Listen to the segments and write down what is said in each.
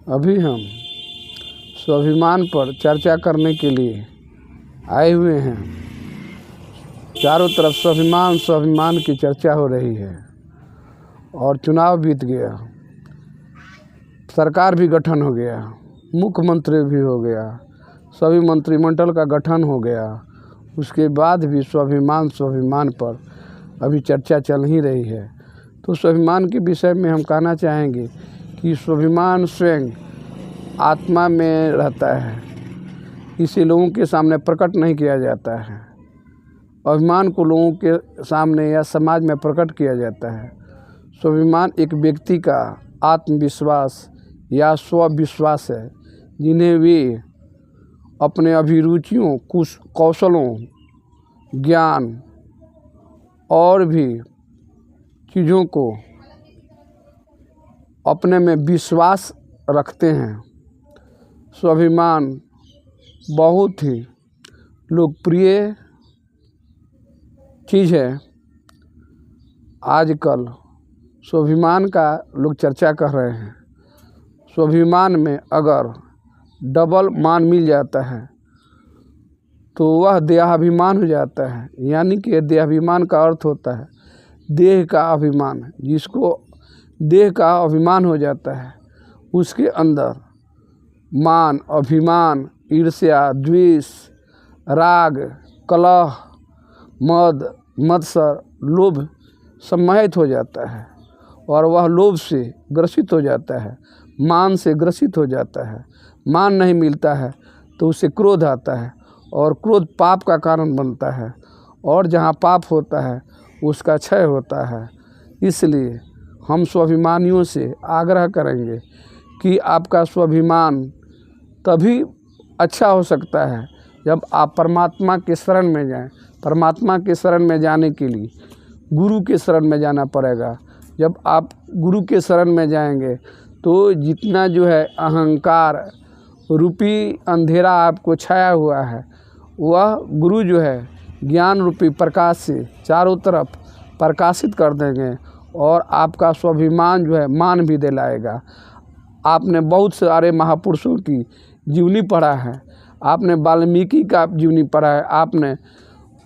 अभी हम स्वाभिमान पर चर्चा करने के लिए आए हुए हैं। चारों तरफ स्वाभिमान स्वाभिमान की चर्चा हो रही है और चुनाव बीत गया, सरकार भी गठन हो गया, मुख्यमंत्री भी हो गया, सभी मंत्रिमंडल का गठन हो गया। उसके बाद भी स्वाभिमान स्वाभिमान पर अभी चर्चा चल ही रही है। तो स्वाभिमान के विषय में हम कहना चाहेंगे कि स्वाभिमान स्वयं आत्मा में रहता है, इसे लोगों के सामने प्रकट नहीं किया जाता है। अभिमान को लोगों के सामने या समाज में प्रकट किया जाता है। स्वाभिमान एक व्यक्ति का आत्मविश्वास या स्वविश्वास है, जिन्हें वे अपने अभिरुचियों, कौशलों, ज्ञान और भी चीज़ों को अपने में विश्वास रखते हैं। स्वाभिमान बहुत ही लोकप्रिय चीज़ है। आजकल स्वाभिमान का लोग चर्चा कर रहे हैं। स्वाभिमान में अगर डबल मान मिल जाता है तो वह देहाभिमान हो जाता है। यानी कि देहाभिमान का अर्थ होता है देह का अभिमान। जिसको देह का अभिमान हो जाता है उसके अंदर मान, अभिमान, ईर्ष्या, द्वेष, राग, कलह, मद, मत्सर, लोभ सम्मोहित हो जाता है और वह लोभ से ग्रसित हो जाता है, मान से ग्रसित हो जाता है। मान नहीं मिलता है तो उसे क्रोध आता है और क्रोध पाप का कारण बनता है और जहाँ पाप होता है उसका क्षय होता है। इसलिए हम स्वाभिमानियों से आग्रह करेंगे कि आपका स्वाभिमान तभी अच्छा हो सकता है जब आप परमात्मा के शरण में जाएं। परमात्मा के शरण में जाने के लिए गुरु के शरण में जाना पड़ेगा। जब आप गुरु के शरण में जाएंगे तो जितना जो है अहंकार रूपी अंधेरा आपको छाया हुआ है, वह गुरु जो है ज्ञान रूपी प्रकाश से चारों तरफ प्रकाशित कर देंगे और आपका स्वाभिमान जो है मान भी दिलाएगा। आपने बहुत सारे महापुरुषों की जीवनी पढ़ा है, आपने वाल्मीकि का जीवनी पढ़ा है, आपने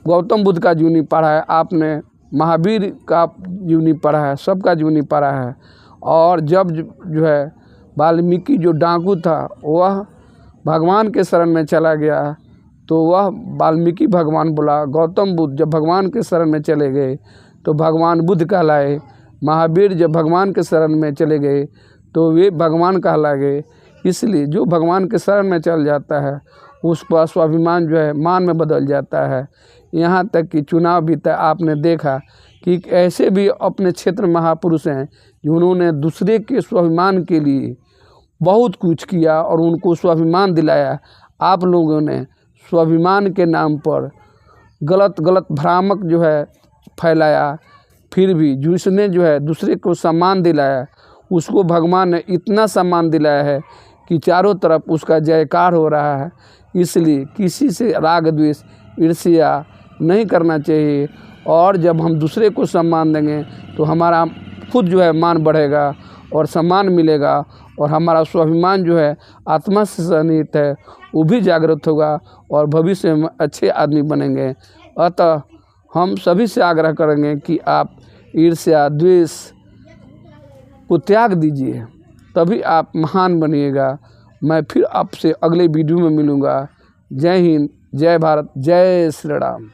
गौतम बुद्ध का जीवनी पढ़ा है, आपने महावीर का जीवनी पढ़ा है, सबका जीवनी पढ़ा है। और जब जो है वाल्मीकि जो डाकू था वह भगवान के शरण में चला गया तो वह वाल्मीकि भगवान बोला। गौतम बुद्ध जब भगवान के शरण में चले गए तो भगवान बुद्ध कहलाए। महावीर जब भगवान के शरण में चले गए तो वे भगवान कहला गए। इसलिए जो भगवान के शरण में चल जाता है उसका स्वाभिमान जो है मान में बदल जाता है। यहाँ तक कि चुनाव भी तय आपने देखा कि ऐसे भी अपने क्षेत्र महापुरुष हैं जिन्होंने दूसरे के स्वाभिमान के लिए बहुत कुछ किया और उनको स्वाभिमान दिलाया। आप लोगों ने स्वाभिमान के नाम पर गलत भ्रामक जो है फैलाया, फिर भी जिसने जो है दूसरे को सम्मान दिलाया उसको भगवान ने इतना सम्मान दिलाया है कि चारों तरफ उसका जयकार हो रहा है। इसलिए किसी से राग, द्वेष, ईर्ष्या नहीं करना चाहिए और जब हम दूसरे को सम्मान देंगे तो हमारा खुद जो है मान बढ़ेगा और सम्मान मिलेगा और हमारा स्वाभिमान जो है आत्मा से सन्निहित है वो भी जागृत होगा और भविष्य में अच्छे आदमी बनेंगे। अतः हम सभी से आग्रह करेंगे कि आप ईर्ष्या, द्वेष को त्याग दीजिए, तभी आप महान बनिएगा। मैं फिर आपसे अगले वीडियो में मिलूँगा। जय हिंद, जय भारत, जय श्री राम।